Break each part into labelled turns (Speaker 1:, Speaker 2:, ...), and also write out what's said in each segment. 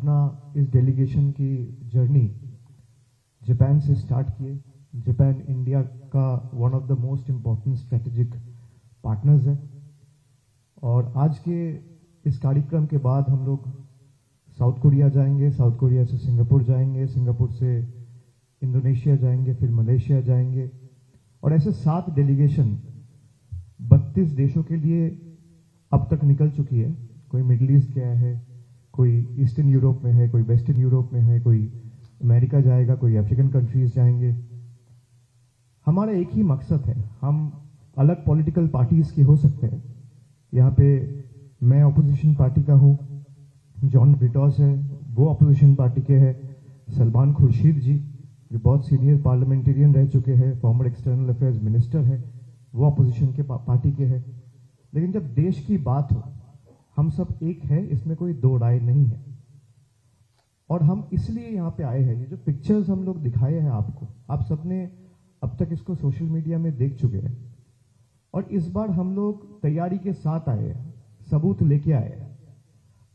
Speaker 1: अपना इस डेलीगेशन की जर्नी जापान से स्टार्ट किए। जापान इंडिया का one of the most important strategic partners है और आज के इस कार्यक्रम के बाद हम लोग साउथ कोरिया जाएंगे, साउथ कोरिया से सिंगापुर जाएंगे, सिंगापुर से इंडोनेशिया जाएंगे, फिर मलेशिया जाएंगे और ऐसे 7 डेलीगेशन 32 देशों के लिए अब तक निकल चुकी है। कोई मिडिल ईस्ट गया है, कोई ईस्टर्न यूरोप में है, कोई वेस्टर्न यूरोप में है, कोई अमेरिका जाएगा, कोई अफ्रीकन कंट्रीज जाएंगे। हमारा एक ही मकसद है, हम अलग पॉलिटिकल पार्टीज के हो सकते हैं। यहाँ पे मैं अपोजिशन पार्टी का हूँ, जॉन ब्रिटॉस है वो अपोजिशन पार्टी के हैं, सलमान खुर्शीद जी जो बहुत सीनियर पार्लियामेंटेरियन रह चुके हैं, फॉर्मर एक्सटर्नल अफेयर्स मिनिस्टर है, वो अपोजिशन के पार्टी के हैं। लेकिन जब देश की बात हो हम सब एक है, इसमें कोई दो राय नहीं है। और हम इसलिए यहाँ पे आए हैं, ये जो पिक्चर्स हम लोग दिखाए हैं आपको, आप सबने अब तक इसको सोशल मीडिया में देख चुके हैं और इस बार हम लोग तैयारी के साथ आए हैं, सबूत लेके आए हैं।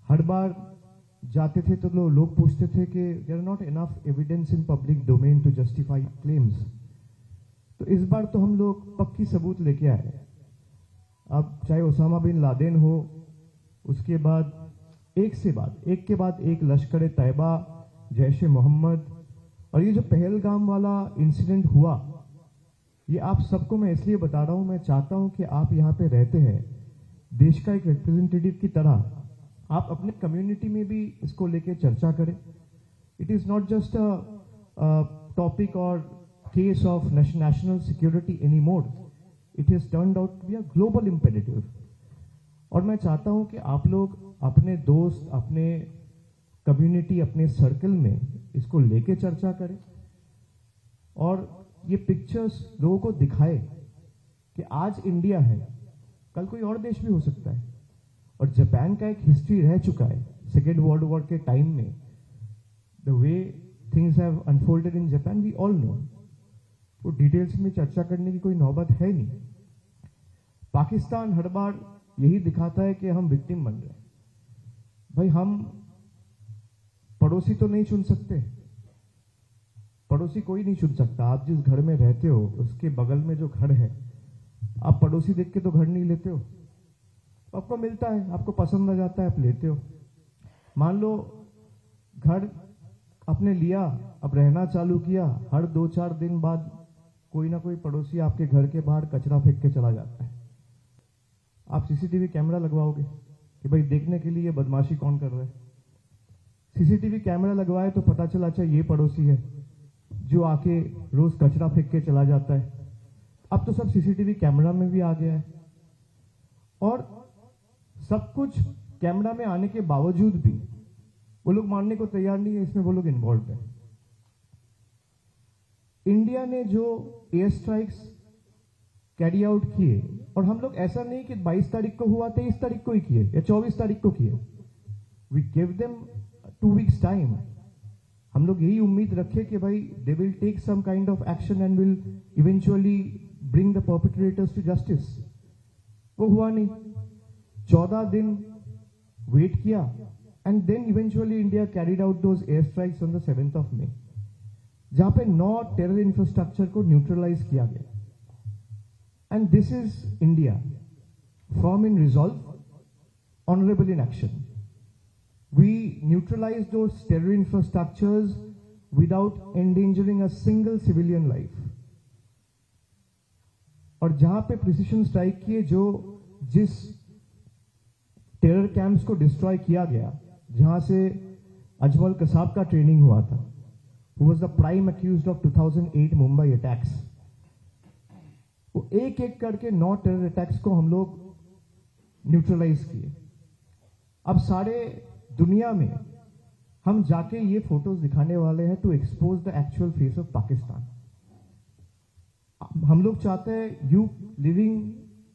Speaker 1: हर बार जाते थे तो लोग पूछते थे कि there are not enough evidence in public domain to justify claims. तो इस बार तो हम लोग पक्की सबूत लेके आए हैं। अब चाहे ओसामा बिन लादेन हो, उसके बाद एक के बाद एक लश्कर तैयबा, जैश ए मोहम्मद और ये जो पहलगाम वाला इंसिडेंट हुआ, ये आप सबको मैं इसलिए बता रहा हूं, मैं चाहता हूं कि आप यहाँ पे रहते हैं, देश का एक रिप्रेजेंटेटिव की तरह आप अपने कम्युनिटी में भी इसको लेके चर्चा करें। It is not just a topic और case of national security any more, it is turned out to be a global imperative. और मैं चाहता हूं कि आप लोग अपने दोस्त, अपने कम्युनिटी, अपने सर्कल में इसको लेके चर्चा करें और ये पिक्चर्स लोगों को दिखाए कि आज इंडिया है, कल कोई और देश भी हो सकता है। और जापान का एक हिस्ट्री रह चुका है, सेकेंड वर्ल्ड वॉर के टाइम में the way things have unfolded in Japan we all know. वो डिटेल्स में चर्चा करने की कोई नौबत है नहीं। पाकिस्तान हर बार यही दिखाता है कि हम विक्टिम बन रहे हैं। भाई हम पड़ोसी तो नहीं चुन सकते, पड़ोसी कोई नहीं चुन सकता। आप जिस घर में रहते हो उसके बगल में जो घर है, आप पड़ोसी देख के तो घर नहीं लेते हो, आपको मिलता है, आपको पसंद आ जाता है, आप लेते हो। मान लो घर आपने लिया, अब रहना चालू किया, हर 2-4 दिन बाद कोई ना कोई पड़ोसी आपके घर के बाहर कचरा फेंक के चला जाता है। आप सीसीटीवी कैमरा लगवाओगे कि भाई देखने के लिए बदमाशी कौन कर रहा है। सीसीटीवी कैमरा लगवाए तो पता चला अच्छा ये पड़ोसी है जो आके रोज कचरा फेंक के चला जाता है। अब तो सब सीसीटीवी कैमरा में भी आ गया है और सब कुछ कैमरा में आने के बावजूद भी वो लोग मानने को तैयार नहीं है, इसमें वो लोग इन्वॉल्व है। इंडिया ने जो एयर स्ट्राइक्स कैरी आउट किए, और हम लोग ऐसा नहीं कि 22 तारीख को हुआ 23 तारीख को ही किए या 24 तारीख को किए, we give them 2 weeks time. हम लोग यही उम्मीद रखे कि भाई they will take some kind of action and will eventually bring the perpetrators to justice. वो हुआ नहीं, 14 दिन वेट किया and then eventually India carried out those air strikes on the 7th of May, जहां पे 9 टेरर इंफ्रास्ट्रक्चर को neutralise किया गया। And this is India, firm in resolve, honourable in action. We neutralized those terror infrastructures without endangering a single civilian life. और जहां पे precision strike किए, जो जिस टेरर कैंप्स को डिस्ट्रॉय किया गया, जहां से अजमल कसाब का ट्रेनिंग हुआ था, who was the prime accused of 2008 Mumbai attacks, वो एक एक करके 9 टेरर अटैक्स को हम लोग न्यूट्रलाइज किए। अब सारे दुनिया में हम जाके ये फोटोज दिखाने वाले हैं to expose the actual face of Pakistan. हम लोग चाहते हैं you living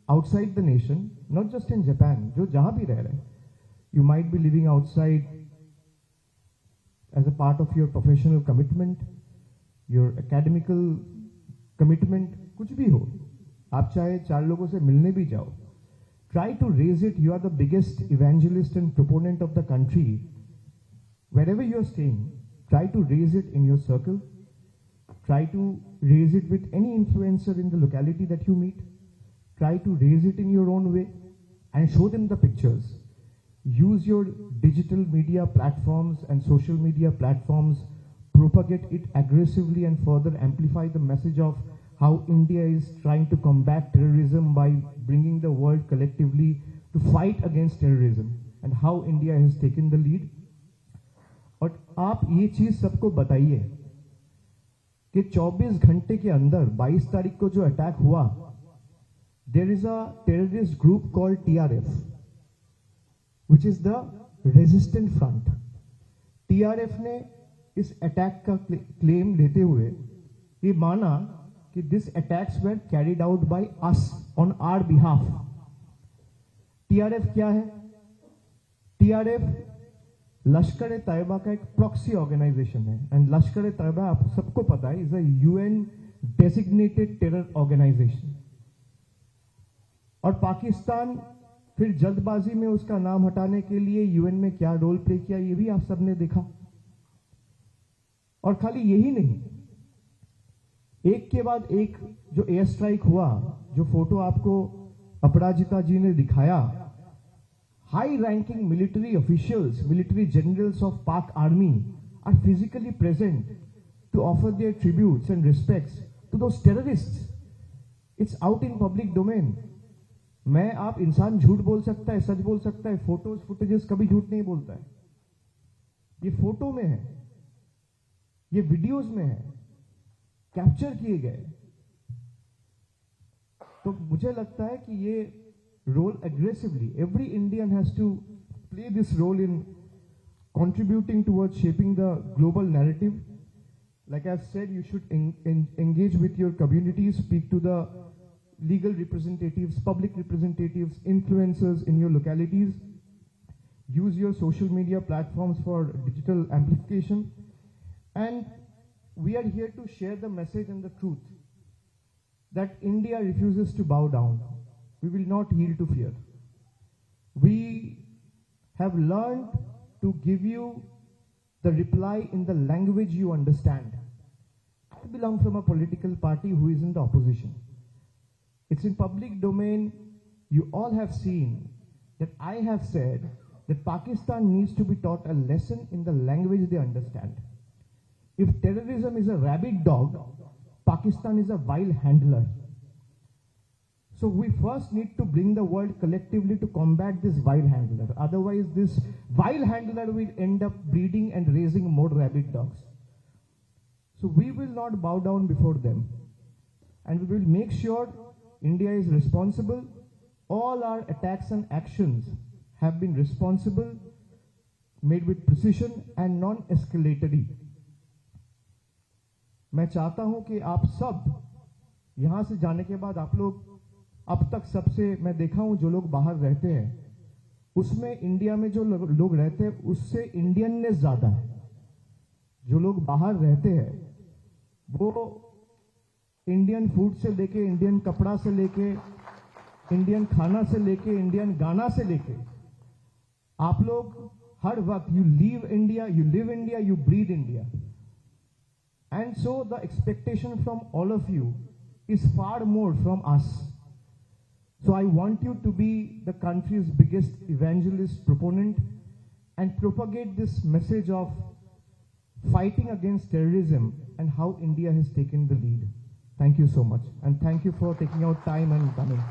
Speaker 1: outside the nation, not just in Japan, जो जहां भी रह रहे हैं, you might be living outside as a part of your professional commitment, your academical commitment, कुछ भी हो, आप चाहे 4 लोगों से मिलने भी जाओ, try to raise it. You are the biggest evangelist and proponent of the country wherever you're staying, try to raise it in your circle. Try to raise it with any influencer in the locality that you meet. Try to raise it in your own way and show them the pictures. Use your digital media platforms and social media platforms, propagate it aggressively and further amplify the message of how India is trying to combat terrorism by bringing the world collectively to fight against terrorism and how India has taken the lead. और आप ये चीज सबको बताइए कि 24 घंटे के अंदर 22 तारीख को जो अटैक हुआ, there is a terrorist group called TRF, which is the resistant front. TRF ने इस अटैक का क्लेम लेते हुए ये माना कि this attacks were carried out by us on our behalf. TRF क्या है? TRF लश्कर ए तैयबा का एक प्रॉक्सी ऑर्गेनाइजेशन है. एंड लश्कर ए तैयबा आप सबको पता है is a UN designated terror organisation. और पाकिस्तान फिर जल्दबाजी में उसका नाम हटाने के लिए UN में क्या रोल प्ले किया ये भी आप सबने देखा. और खाली यही नहीं, एक के बाद एक जो एयर स्ट्राइक हुआ, जो फोटो आपको अपराजिता जी ने दिखाया, high-ranking military officials, military generals of Pak Army are physically present to offer their tributes and respects to those terrorists. It's out in public domain. मैं आप इंसान झूठ बोल सकता है, सच बोल सकता है, फोटोज फुटेजेस कभी झूठ नहीं बोलता है. ये फोटो में है, ये वीडियोज में है, कैप्चर किए गए. तो मुझे लगता है कि ये role aggressively. Every Indian has to play this role in contributing towards shaping the global narrative. Like I've said, you should engage with your communities, speak to the legal representatives, public representatives, influencers in your localities. Use your social media platforms for digital amplification. And we are here to share the message and the truth that India refuses to bow down. We will not yield to fear. We have learned to give you the reply in the language you understand. I belong from a political party who is in the opposition. It's in public domain. You all have seen that I have said that Pakistan needs to be taught a lesson in the language they understand. If terrorism is a rabid dog, Pakistan is a wild handler. So we first need to bring the world collectively to combat this wild handler. Otherwise, this wild handler will end up breeding and raising more rabid dogs. So we will not bow down before them. And we will make sure India is responsible. All our attacks and actions have been responsible, made with precision and non-escalatory. मैं चाहता हूं कि आप सब यहां से जाने के बाद आप लोग अब तक सबसे मैं देखा हूं जो लोग बाहर रहते हैं उसमें इंडिया में जो लोग रहते हैं उससे इंडियननेस ज्यादा है. जो लोग बाहर रहते हैं वो इंडियन फूड से लेके, इंडियन कपड़ा से लेके, इंडियन खाना से लेके, इंडियन गाना से लेके, आप लोग हर वक्त you live India, you breathe India. And so the expectation from all of you is far more from us. So I want you to be the country's biggest evangelist proponent and propagate this message of fighting against terrorism and how India has taken the lead. Thank you so much, and thank you for taking out time and coming.